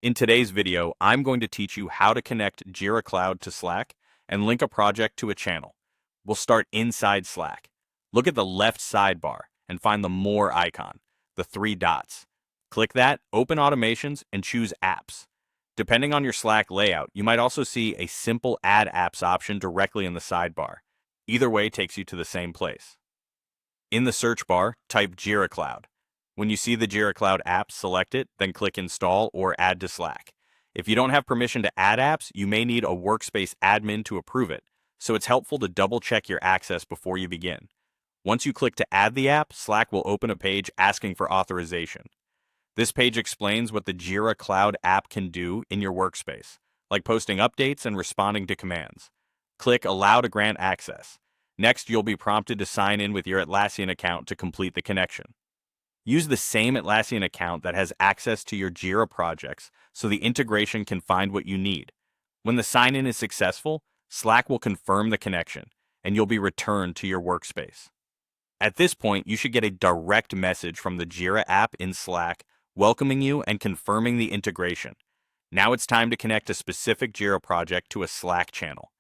In today's video, I'm going to teach you how to connect Jira Cloud to Slack and link a project to a channel. We'll start inside Slack. Look at the left sidebar and find the More icon, the three dots. Click that, open Automations, and choose Apps. Depending on your Slack layout, you might also see a simple Add Apps option directly in the sidebar. Either way takes you to the same place. In the search bar, type Jira Cloud. When you see the Jira Cloud app, select it, then click Install or Add to Slack. If you don't have permission to add apps, you may need a workspace admin to approve it, so it's helpful to double-check your access before you begin. Once you click to add the app, Slack will open a page asking for authorization. This page explains what the Jira Cloud app can do in your workspace, like posting updates and responding to commands. Click Allow to grant access. Next, you'll be prompted to sign in with your Atlassian account to complete the connection. Use the same Atlassian account that has access to your Jira projects so the integration can find what you need. When the sign-in is successful, Slack will confirm the connection, and you'll be returned to your workspace. At this point, you should get a direct message from the Jira app in Slack welcoming you and confirming the integration. Now it's time to connect a specific Jira project to a Slack channel.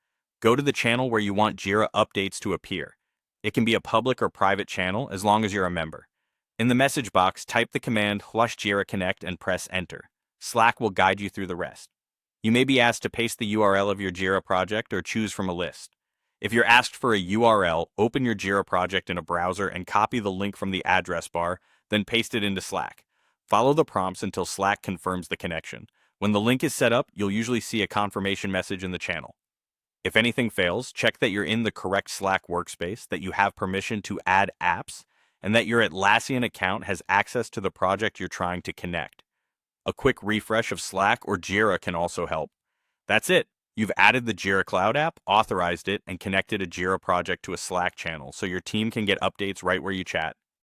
Go to the channel where you want Jira updates to appear. It can be a public or private channel as long as you're a member. In the message box, type the command /Jira Connect and press Enter. Slack will guide you through the rest. You may be asked to paste the URL of your Jira project or choose from a list. If you're asked for a URL, open your Jira project in a browser and copy the link from the address bar, then paste it into Slack. Follow the prompts until Slack confirms the connection. When the link is set up, you'll usually see a confirmation message in the channel. If anything fails, check that you're in the correct Slack workspace, that you have permission to add apps, and that your Atlassian account has access to the project you're trying to connect. A quick refresh of Slack or Jira can also help. That's it. You've added the Jira Cloud app, authorized it, and connected a Jira project to a Slack channel so your team can get updates right where you chat.